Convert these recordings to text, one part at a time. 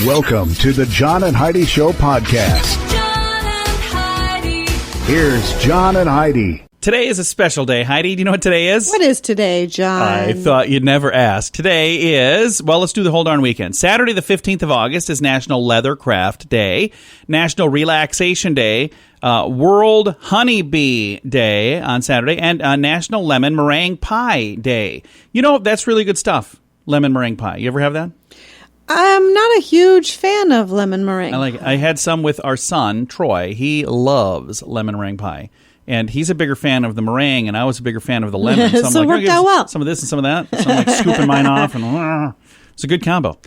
Welcome to the John and Heidi Show podcast. John and Heidi. Here's John and Heidi. Today is a special day. Heidi, do you know what today is? What is today, John? I thought you'd never ask. Today is, well, let's do the whole darn weekend. Saturday, the 15th of August is National Leather Craft Day, National Relaxation Day, World Honeybee Day on Saturday, and National Lemon Meringue Pie Day. You know, that's really good stuff, lemon meringue pie. You ever have that? I'm not a huge fan of lemon meringue. I had some with our son, Troy. He loves lemon meringue pie. And he's a bigger fan of the meringue, and I was a bigger fan of the lemon. So I'm So it worked out well. Some of this and some of that. So I'm like scooping mine off, and it's a good combo.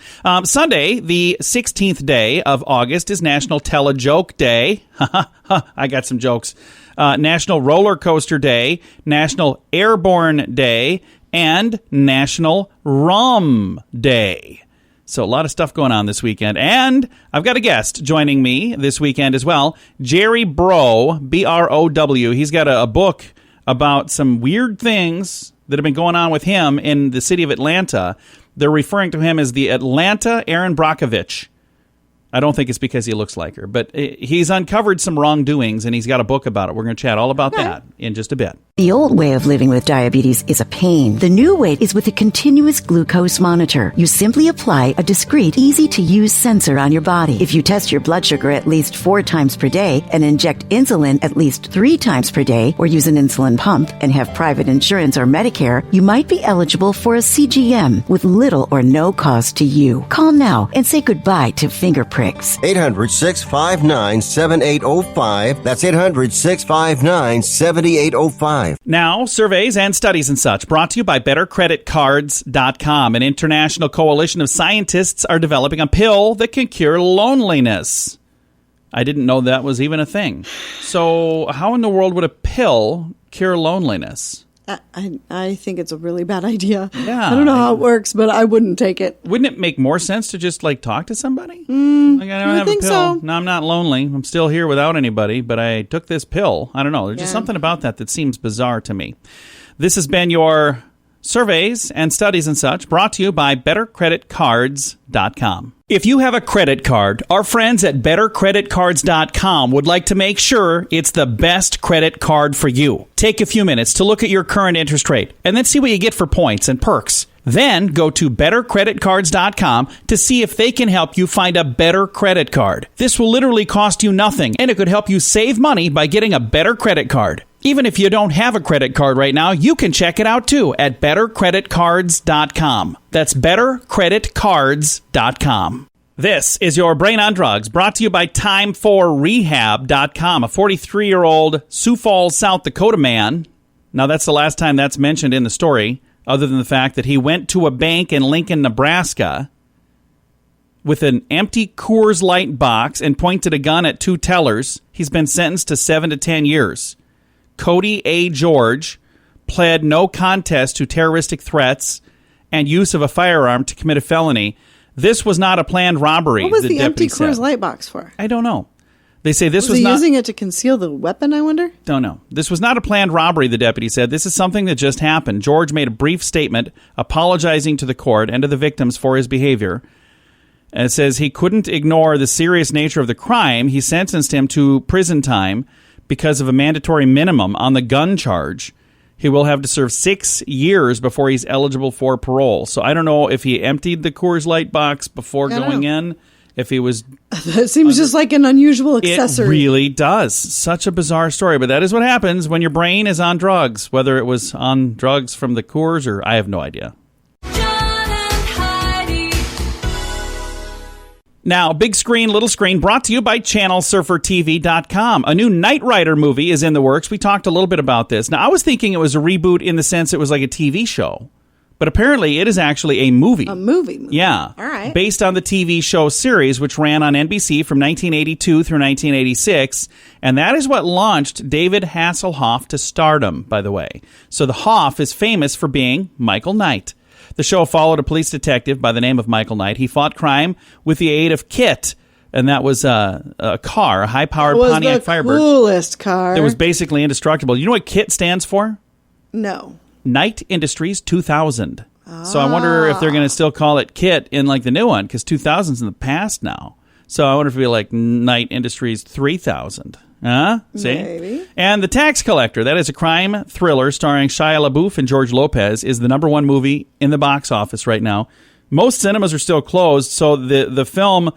Sunday, the 16th day of August, is National Tell a Joke Day. I got some jokes. National Roller Coaster Day, National Airborne Day, and National Rum Day. So a lot of stuff going on this weekend. And I've got a guest joining me this weekend as well. Jerry Brow, B-R-O-W. He's got a book about some weird things that have been going on with him in the city of Atlanta. They're referring to him as the Atlanta Aaron Brockovich. I don't think it's because he looks like her, but he's uncovered some wrongdoings, and he's got a book about it. We're going to chat all about that in just a bit. The old way of living with diabetes is a pain. The new way is with a continuous glucose monitor. You simply apply a discreet, easy-to-use sensor on your body. If you test your blood sugar at least 4 times per day and inject insulin at least 3 times per day, or use an insulin pump and have private insurance or Medicare, you might be eligible for a CGM with little or no cost to you. Call now and say goodbye to finger pricks. 800-659-7805. That's 800-659-7805. Now, surveys and studies and such, brought to you by BetterCreditCards.com. An international coalition of scientists are developing a pill that can cure loneliness. I didn't know that was even a thing. So how in the world would a pill cure loneliness? I think it's a really bad idea. Yeah, I don't know how it works, but I wouldn't take it. Wouldn't it make more sense to just, talk to somebody? I don't have a pill. So. No, I'm not lonely. I'm still here without anybody, but I took this pill. I don't know. There's just something about that seems bizarre to me. This has been your surveys and studies and such, brought to you by BetterCreditCards.com. If you have a credit card, our friends at BetterCreditCards.com would like to make sure it's the best credit card for you. Take a few minutes to look at your current interest rate and then see what you get for points and perks. Then go to BetterCreditCards.com to see if they can help you find a better credit card. This will literally cost you nothing, and it could help you save money by getting a better credit card. Even if you don't have a credit card right now, you can check it out too at BetterCreditCards.com. That's BetterCreditCards.com. This is your Brain on Drugs, brought to you by Time4Rehab.com. A 43-year-old Sioux Falls, South Dakota man. Now, that's the last time that's mentioned in the story, other than the fact that he went to a bank in Lincoln, Nebraska, with an empty Coors Light box and pointed a gun at 2 tellers. He's been sentenced to 7 to 10 years. Cody A. George pled no contest to terroristic threats and use of a firearm to commit a felony. This was not a planned robbery. What was the empty Coors Light box for? I don't know. They say this was he not using it to conceal the weapon, I wonder? Don't know. This was not a planned robbery, the deputy said. This is something that just happened. George made a brief statement apologizing to the court and to the victims for his behavior. And it says he couldn't ignore the serious nature of the crime. He sentenced him to prison time because of a mandatory minimum on the gun charge. He will have to serve 6 years before he's eligible for parole. So I don't know if he emptied the Coors Light box before going in, if he was... That seems just like an unusual accessory. It really does. Such a bizarre story. But that is what happens when your brain is on drugs, whether it was on drugs from the Coors or I have no idea. Now, big screen, little screen, brought to you by ChannelSurferTV.com. A new Knight Rider movie is in the works. We talked a little bit about this. Now, I was thinking it was a reboot in the sense it was like a TV show. But apparently it is actually a movie. A movie. Yeah. All right. Based on the TV show series, which ran on NBC from 1982 through 1986. And that is what launched David Hasselhoff to stardom, by the way. So the Hoff is famous for being Michael Knight. The show followed a police detective by the name of Michael Knight. He fought crime with the aid of KITT, and that was a car, a high-powered Pontiac Firebird. The coolest car. That was basically indestructible. You know what KITT stands for? No. Knight Industries 2000. So I wonder if they're going to still call it Kit in like the new one, because 2000's in the past now. So I wonder if it'll be like Night Industries 3000. Huh? See? Maybe. And The Tax Collector, that is a crime thriller starring Shia LaBeouf and George Lopez, is the number one movie in the box office right now. Most cinemas are still closed, so the film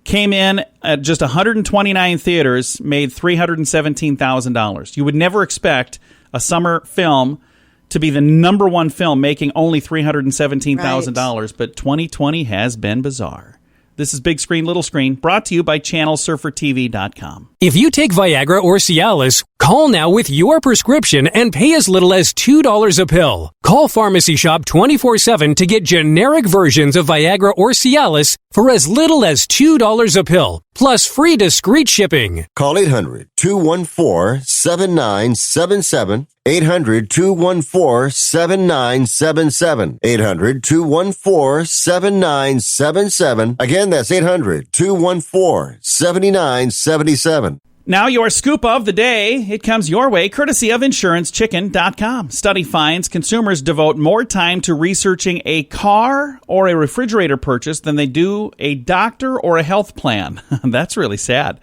came in at just 129 theaters, made $317,000. You would never expect a summer film to be the number one film, making only $317,000, but 2020 has been bizarre. This is Big Screen, Little Screen, brought to you by ChannelSurferTV.com. If you take Viagra or Cialis, call now with your prescription and pay as little as $2 a pill. Call Pharmacy Shop 24/7 to get generic versions of Viagra or Cialis for as little as $2 a pill, plus free discreet shipping. Call 800-214-7977. 800-214-7977. 800-214-7977. Again, that's 800-214-7977. Now your scoop of the day. It comes your way courtesy of InsuranceChicken.com. Study finds consumers devote more time to researching a car or a refrigerator purchase than they do a doctor or a health plan. That's really sad.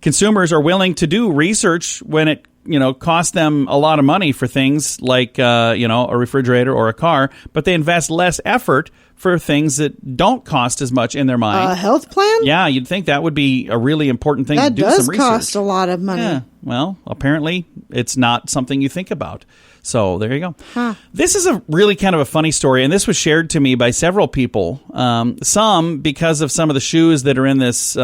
Consumers are willing to do research when it costs them a lot of money for things like, a refrigerator or a car, but they invest less effort for things that don't cost as much in their mind. A health plan? Yeah, you'd think that would be a really important thing to do some research. That does cost a lot of money. Yeah, well, apparently it's not something you think about. So there you go. Huh. This is a really kind of a funny story, and this was shared to me by several people. Some because of some of the shoes that are in this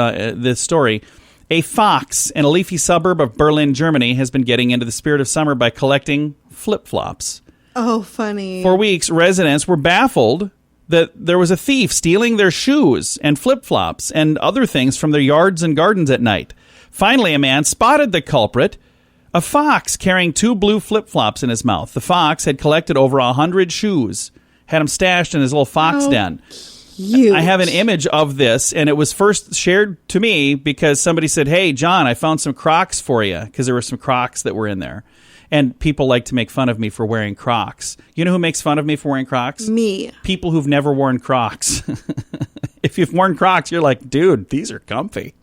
story. A fox in a leafy suburb of Berlin, Germany, has been getting into the spirit of summer by collecting flip-flops. Oh, funny. For weeks, residents were baffled that there was a thief stealing their shoes and flip-flops and other things from their yards and gardens at night. Finally, a man spotted the culprit, a fox carrying 2 blue flip-flops in his mouth. The fox had collected over 100 shoes, had them stashed in his little fox den. Cute. I have an image of this, and it was first shared to me because somebody said, "Hey, John, I found some Crocs for you," because there were some Crocs that were in there. And people like to make fun of me for wearing Crocs. You know who makes fun of me for wearing Crocs? Me. People who've never worn Crocs. If you've worn Crocs, you're like, dude, these are comfy.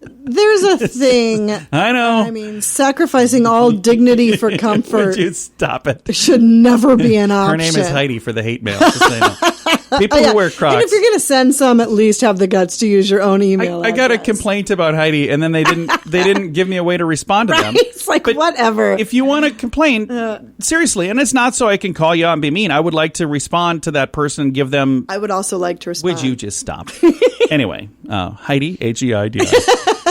There's a thing. I know. I mean, sacrificing all dignity for comfort. Would you stop it? Should never be an option. Her name is Heidi for the hate mail. Just so you know. People who wear Crocs. And if you're going to send some, at least have the guts to use your own email I got a address. complaint about Heidi, and then they didn't give me a way to respond to them. It's like, but whatever. If you want to complain, seriously, and it's not so I can call you out and be mean. I would like to respond to that person and give them... I would also like to respond. Would you just stop? Anyway, Heidi, H-E-I-D-I.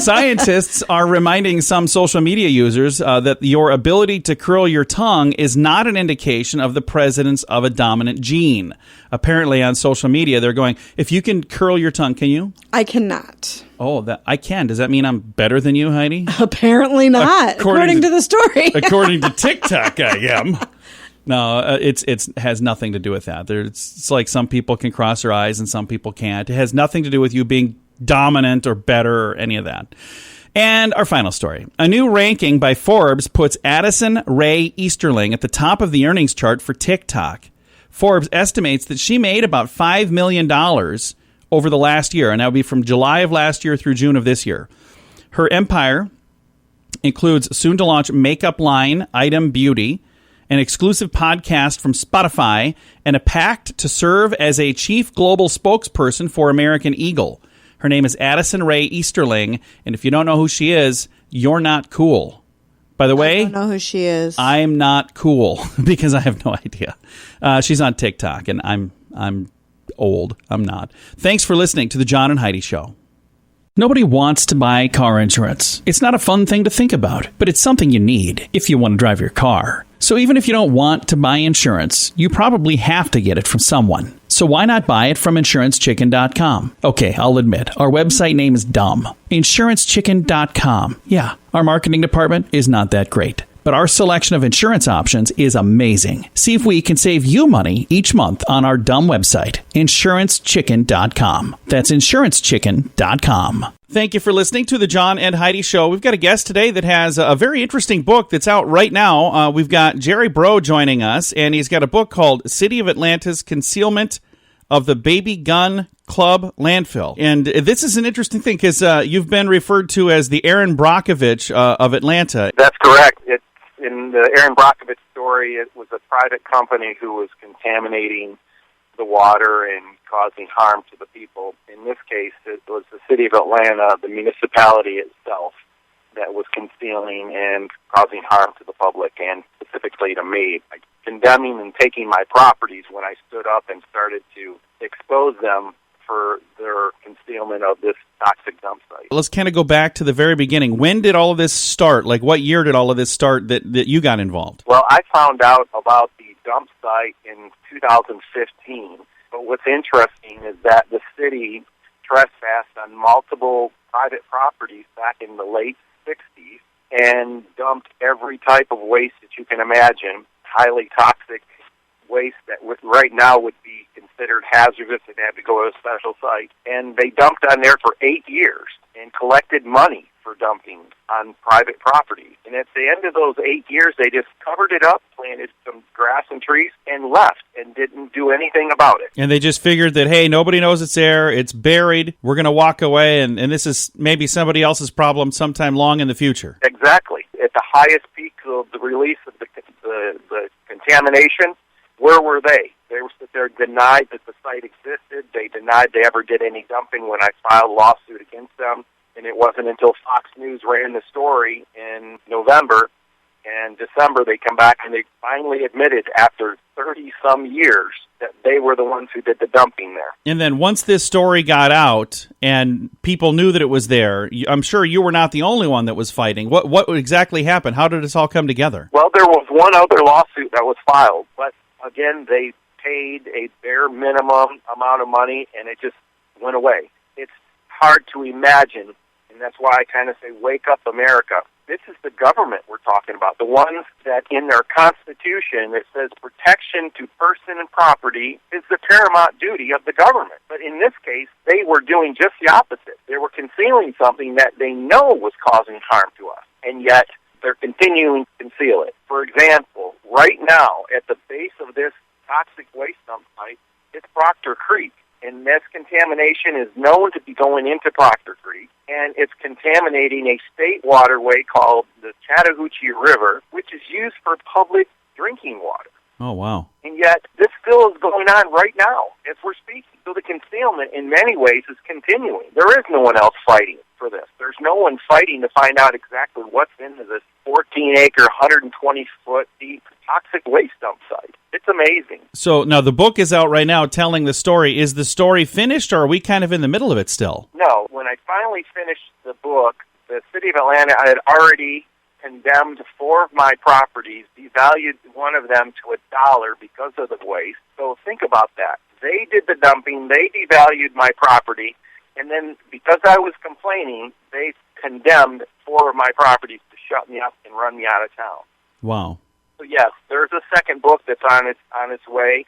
Scientists are reminding some social media users that your ability to curl your tongue is not an indication of the presence of a dominant gene. Apparently on social media, they're going, if you can curl your tongue, can you? I cannot. Oh, that I can. Does that mean I'm better than you, Heidi? Apparently not, according to the story. According to TikTok, I am. No, it has nothing to do with that. It's like some people can cross their eyes and some people can't. It has nothing to do with you being dominant or better or any of that. And our final story. A new ranking by Forbes puts Addison Rae Easterling at the top of the earnings chart for TikTok. Forbes estimates that she made about $5 million over the last year, and that would be from July of last year through June of this year. Her empire includes soon-to-launch makeup line Item Beauty, an exclusive podcast from Spotify, and a pact to serve as a chief global spokesperson for American Eagle. Her name is Addison Rae Easterling, and if you don't know who she is, you're not cool. By the way, I don't know who she is. I'm not cool because I have no idea. She's on TikTok, and I'm old. I'm not. Thanks for listening to the John and Heidi Show. Nobody wants to buy car insurance. It's not a fun thing to think about, but it's something you need if you want to drive your car. So even if you don't want to buy insurance, you probably have to get it from someone. So why not buy it from InsuranceChicken.com? Okay, I'll admit, our website name is dumb. InsuranceChicken.com. Yeah, our marketing department is not that great. But our selection of insurance options is amazing. See if we can save you money each month on our dumb website, InsuranceChicken.com. That's InsuranceChicken.com. Thank you for listening to the John and Heidi Show. We've got a guest today that has a very interesting book that's out right now. We've got Jerry Brow joining us, and he's got a book called City of Atlanta's Concealment of the Baby Gun Club Landfill. And this is an interesting thing because you've been referred to as the Aaron Brockovich of Atlanta. That's correct. In the Aaron Brockovich story, it was a private company who was contaminating the water and causing harm to the people. In this case, it was the city of Atlanta, the municipality itself, that was concealing and causing harm to the public, and specifically to me, condemning and taking my properties when I stood up and started to expose them for their concealment of this toxic dump site. Let's kind of go back to the very beginning. When did all of this start? Like, what year did all of this start that you got involved? Well, I found out about the dump site in 2015. But what's interesting is that the city trespassed on multiple private properties back in the late 60s and dumped every type of waste that you can imagine, highly toxic waste that right now would be considered hazardous and had to go to a special site. And they dumped on there for 8 years and collected money for dumping on private property. And at the end of those 8 years, they just covered it up, planted some grass and trees, and left and didn't do anything about it. And they just figured that, hey, nobody knows it's there, it's buried, we're going to walk away, and this is maybe somebody else's problem sometime long in the future. Exactly. At the highest peak of the release of the contamination, where were they? They were denied that the site existed. They denied they ever did any dumping when I filed a lawsuit against them. And it wasn't until Fox News ran the story in November and December they come back and they finally admitted after 30-some years that they were the ones who did the dumping there. And then once this story got out and people knew that it was there, I'm sure you were not the only one that was fighting. What exactly happened? How did this all come together? Well, there was one other lawsuit that was filed, but again, they paid a bare minimum amount of money and it just went away. It's hard to imagine. And that's why I kind of say, wake up, America. This is the government we're talking about, the ones that in their Constitution it says protection to person and property is the paramount duty of the government. But in this case, they were doing just the opposite. They were concealing something that they know was causing harm to us, and yet they're continuing to conceal it. For example, right now, at the base of this toxic waste dump site, it's Proctor Creek. And this contamination is known to be going into Proctor Creek, and it's contaminating a state waterway called the Chattahoochee River, which is used for public drinking water. Oh, wow. And yet, this still is going on right now as we're speaking. So the concealment, in many ways, is continuing. There is no one else fighting for this. There's no one fighting to find out exactly what's into this 14-acre, 120-foot deep toxic waste dump site. It's amazing. So now the book is out right now telling the story. Is the story finished, or are we kind of in the middle of it still? No. When I finally finished the book, the city of Atlanta had already condemned 4 of my properties, devalued one of them to $1 because of the waste. So think about that. They did the dumping, they devalued my property, and then because I was complaining, they condemned 4 of my properties to shut me up and run me out of town. Wow. So yes, there's a second book that's on its way.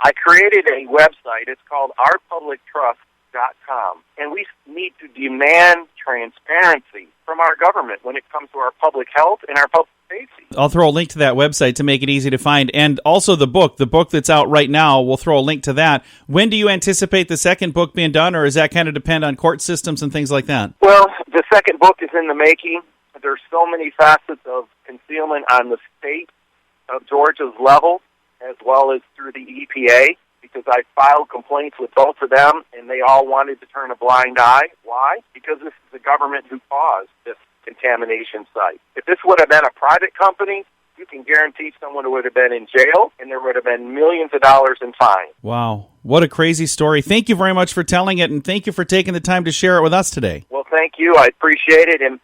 I created a website. It's called ourpublictrust.com, and we need to demand transparency from our government when it comes to our public health and our public safety. I'll throw a link to that website to make it easy to find, and also the book that's out right now. We'll throw a link to that. When do you anticipate the second book being done, or does that kind of depend on court systems and things like that? Well, the second book is in the making. There's so many facets of concealment on the state of Georgia's level, as well as through the EPA, because I filed complaints with both of them, and they all wanted to turn a blind eye. Why? Because this is the government who caused this contamination site. If this would have been a private company, you can guarantee someone would have been in jail, and there would have been millions of dollars in fines. Wow. What a crazy story. Thank you very much for telling it, and thank you for taking the time to share it with us today. Well, thank you. I appreciate it, and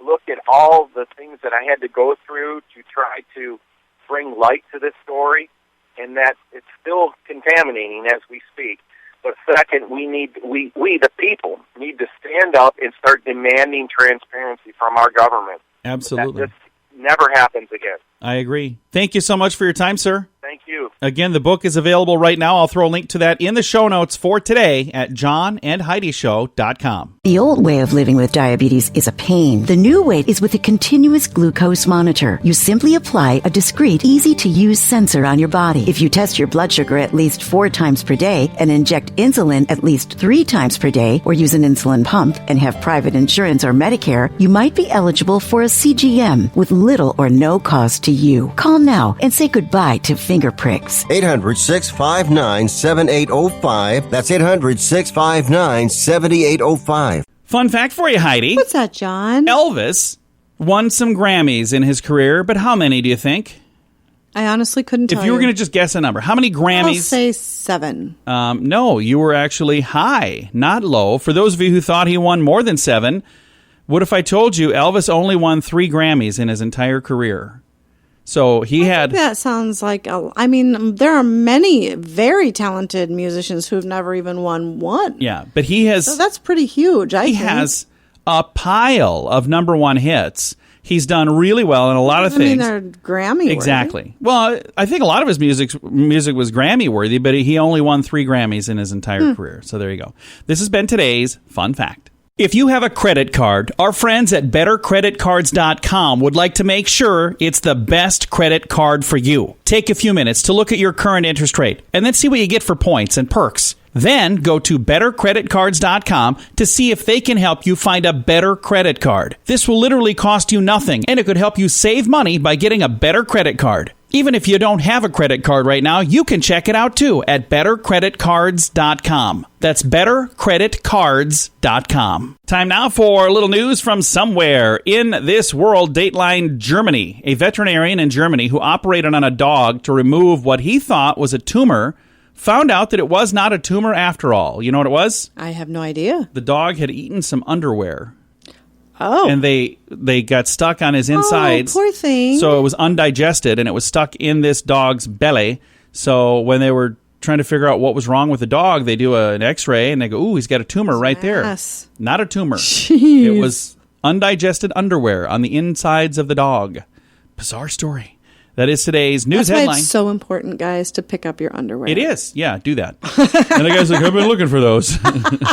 look at all the things that I had to go through to try to bring light to this story, and that it's still contaminating as we speak. But second, we the people need to stand up and start demanding transparency from our government. Absolutely. That this never happens again. I agree. Thank you so much for your time, sir. Thank you. Again, the book is available right now. I'll throw a link to that in the show notes for today at johnandheidishow.com. The old way of living with diabetes is a pain. The new way is with a continuous glucose monitor. You simply apply a discreet, easy-to-use sensor on your body. If you test your blood sugar at least 4 times per day and inject insulin at least 3 times per day or use an insulin pump and have private insurance or Medicare, you might be eligible for a CGM with little or no cost to you. Call now and say goodbye to finger pricks. 800-659-7805. That's 800-659-7805. Fun fact for you, Heidi. What's that, John? Elvis won some Grammys in his career, but how many do you think? I honestly couldn't tell If you were going to just guess a number, how many Grammys? I'll say 7. No, you were actually high, not low. For those of you who thought he won more than 7, what if I told you Elvis only won 3 Grammys in his entire career? So he had... That sounds like... there are many very talented musicians who've never even won 1. Yeah, but he has... So that's pretty huge, I think. He has a pile of number 1 hits. He's done really well in a lot of things. they're Grammy-worthy. Exactly. Well, I think a lot of his music was Grammy-worthy, but he only won 3 Grammys in his entire career. So there you go. This has been today's Fun Fact. If you have a credit card, our friends at BetterCreditCards.com would like to make sure it's the best credit card for you. Take a few minutes to look at your current interest rate and then see what you get for points and perks. Then go to BetterCreditCards.com to see if they can help you find a better credit card. This will literally cost you nothing, and it could help you save money by getting a better credit card. Even if you don't have a credit card right now, you can check it out too at BetterCreditCards.com. That's BetterCreditCards.com. Time now for a little news from somewhere in this world. Dateline Germany. A veterinarian in Germany who operated on a dog to remove what he thought was a tumor found out that it was not a tumor after all. You know what it was? I have no idea. The dog had eaten some underwear. Oh. And they got stuck on his insides. Oh, poor thing. So it was undigested, and it was stuck in this dog's belly. So when they were trying to figure out what was wrong with the dog, they do an x-ray, and they go, ooh, he's got a tumor right there. Yes. Not a tumor. Jeez. It was undigested underwear on the insides of the dog. Bizarre story. That is today's news That's headline. why it's so important, guys, to pick up your underwear. It is. Yeah, do that. And the guy's like, I've been looking for those.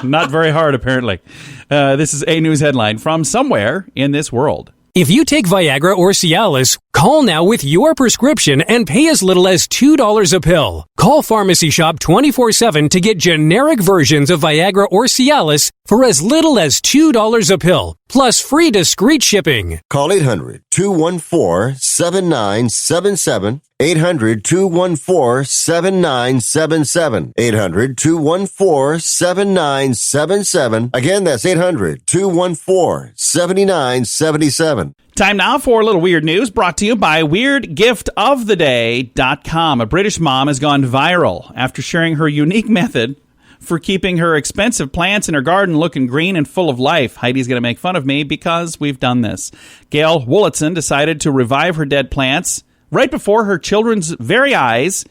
Not very hard, apparently. This is a news headline from somewhere in this world. If you take Viagra or Cialis, call now with your prescription and pay as little as $2 a pill. Call Pharmacy Shop 24/7 to get generic versions of Viagra or Cialis for as little as $2 a pill, plus free discreet shipping. Call 800-214-7977. 800-214-7977. 800-214-7977. Again, that's 800-214-7977. Time now for a little weird news brought to you by WeirdGiftOfTheDay.com. A British mom has gone viral after sharing her unique method for keeping her expensive plants in her garden looking green and full of life. Heidi's going to make fun of me because we've done this. Gail Wolitson decided to revive her dead plants right before her children's very eyes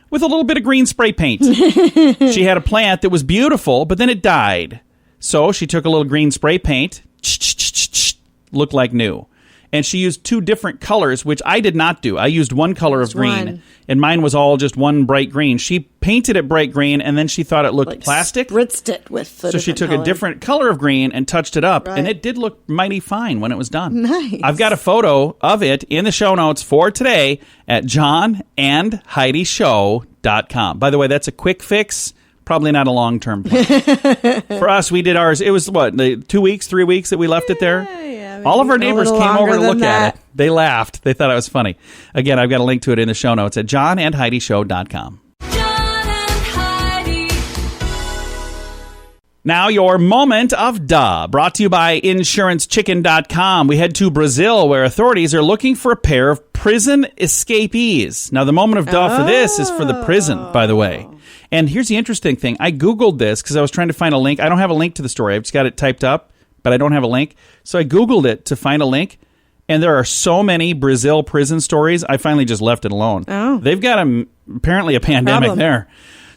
with a little bit of green spray paint. She had a plant that was beautiful, but then it died. So she took a little green spray paint, looked like new. And she used 2 different colors, which I did not do. I used one color of green, and mine was all just one bright green. She painted it bright green, and then she thought it looked plastic. Spritzed it with the So she took color. a different color of green and touched it up, Right. and it did look mighty fine when it was done. Nice. I've got a photo of it in the show notes for today at johnandheidishow.com. By the way, that's a quick fix. Probably not a long-term plan. For us, we did ours. It was, the 2 weeks, 3 weeks that we left it there? Yeah, All of our maybe a neighbors little came over to longer look than at that. it. They laughed. They thought it was funny. Again, I've got a link to it in the show notes at johnandheidishow.com. John and Heidi. Now, your moment of duh, brought to you by InsuranceChicken.com. We head to Brazil, where authorities are looking for a pair of prison escapees. Now, the moment of duh for this is for the prison, by the way. And here's the interesting thing. I Googled this because I was trying to find a link. I don't have a link to the story. I've just got it typed up, but I don't have a link. So I Googled it to find a link, and there are so many Brazil prison stories, I finally just left it alone. Oh. They've got apparently a pandemic Problem. there.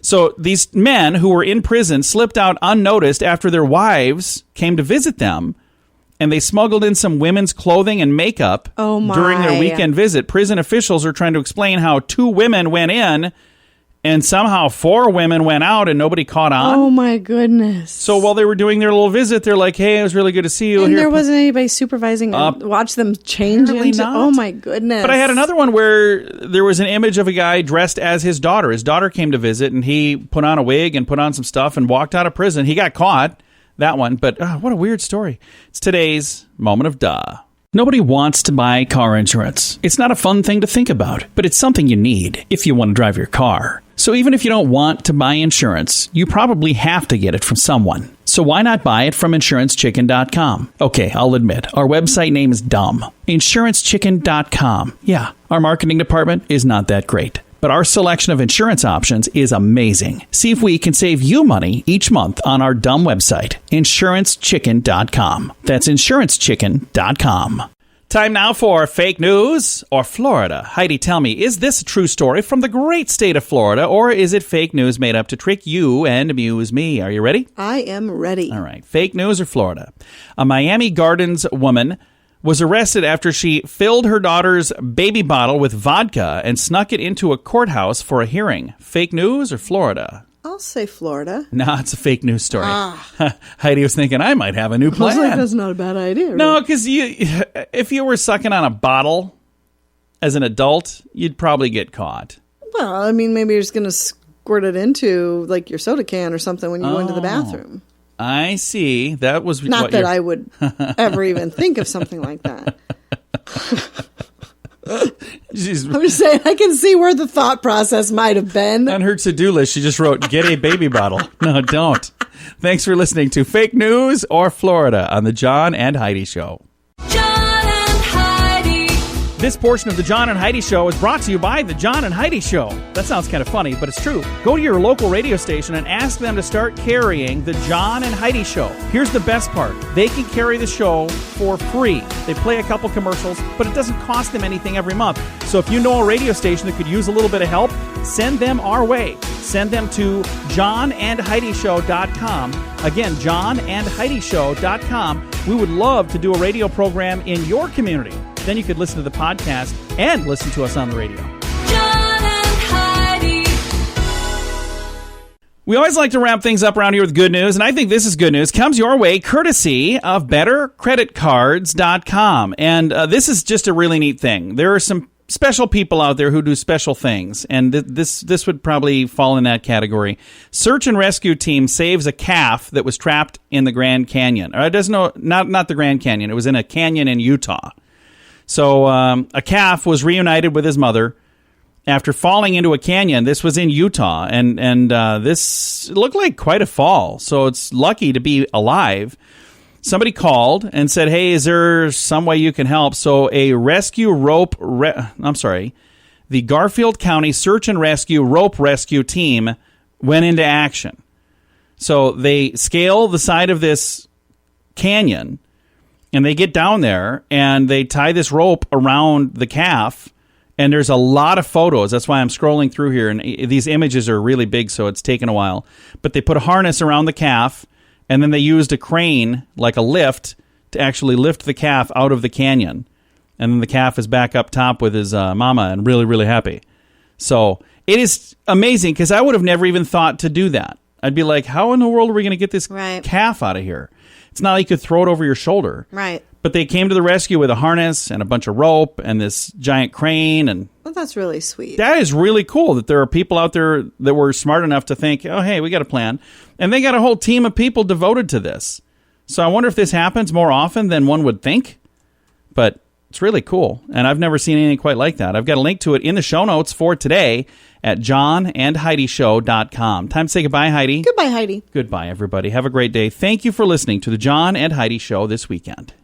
So these men who were in prison slipped out unnoticed after their wives came to visit them, and they smuggled in some women's clothing and makeup during their weekend visit. Prison officials are trying to explain how 2 women went in and somehow 4 women went out and nobody caught on. Oh, my goodness. So while they were doing their little visit, they're like, hey, it was really good to see you. And there wasn't anybody supervising and watch them change into... not. Oh, my goodness. But I had another one where there was an image of a guy dressed as his daughter. His daughter came to visit, and he put on a wig and put on some stuff and walked out of prison. He got caught, that one. But what a weird story. It's today's Moment of Duh. Nobody wants to buy car insurance. It's not a fun thing to think about, but it's something you need if you want to drive your car. So even if you don't want to buy insurance, you probably have to get it from someone. So why not buy it from InsuranceChicken.com? Okay, I'll admit, our website name is dumb. InsuranceChicken.com. Yeah, our marketing department is not that great. But our selection of insurance options is amazing. See if we can save you money each month on our dumb website, InsuranceChicken.com. That's InsuranceChicken.com. Time now for Fake News or Florida. Heidi, tell me, is this a true story from the great state of Florida, or is it fake news made up to trick you and amuse me? Are you ready? I am ready. All right. Fake news or Florida. A Miami Gardens woman was arrested after she filled her daughter's baby bottle with vodka and snuck it into a courthouse for a hearing. Fake news or Florida? I'll say Florida. No, it's a fake news story. Heidi was thinking, I might have a new plan. I was like, that's not a bad idea. Really. No, because if you were sucking on a bottle as an adult, you'd probably get caught. Well, I mean, maybe you're just going to squirt it into like your soda can or something when you go into the bathroom. I see. That was not that I would ever even think of something like that. I'm just saying, I can see where the thought process might have been. On her to-do list, she just wrote, get a baby bottle. No, don't. Thanks for listening to Fake News or Florida on The John and Heidi Show. John and Heidi. This portion of The John and Heidi Show is brought to you by The John and Heidi Show. That sounds kind of funny, but it's true. Go to your local radio station and ask them to start carrying The John and Heidi Show. Here's the best part. They can carry the show for free. They play a couple commercials, but it doesn't cost them anything every month. So if you know a radio station that could use a little bit of help, send them our way. Send them to johnandheidishow.com. Again, johnandheidishow.com. We would love to do a radio program in your community. Then you could listen to the podcast and listen to us on the radio. John and Heidi. We always like to wrap things up around here with good news, and I think this is good news. Comes your way courtesy of BetterCreditCards.com. And this is just a really neat thing. There are some special people out there who do special things, and this would probably fall in that category. Search and rescue team saves a calf that was trapped in the Grand Canyon. Or it doesn't know, not the Grand Canyon. It was in a canyon in Utah. So a calf was reunited with his mother after falling into a canyon. This was in Utah, and this looked like quite a fall. So it's lucky to be alive. Somebody called and said, hey, is there some way you can help? So a the Garfield County Search and Rescue Rope Rescue Team went into action. So they scale the side of this canyon, and they get down there, and they tie this rope around the calf, and there's a lot of photos. That's why I'm scrolling through here, and these images are really big, so it's taken a while. But they put a harness around the calf, and then they used a crane, like a lift, to actually lift the calf out of the canyon. And then the calf is back up top with his mama and really, really happy. So it is amazing, because I would have never even thought to do that. I'd be like, how in the world are we going to get this calf out of here? It's not like you could throw it over your shoulder. Right. But they came to the rescue with a harness and a bunch of rope and this giant crane. And well, that's really sweet. That is really cool that there are people out there that were smart enough to think, oh, hey, we got a plan. And they got a whole team of people devoted to this. So I wonder if this happens more often than one would think. But it's really cool. And I've never seen anything quite like that. I've got a link to it in the show notes for today at johnandheidishow.com. Time to say goodbye, Heidi. Goodbye, Heidi. Goodbye, everybody. Have a great day. Thank you for listening to the John and Heidi Show this weekend.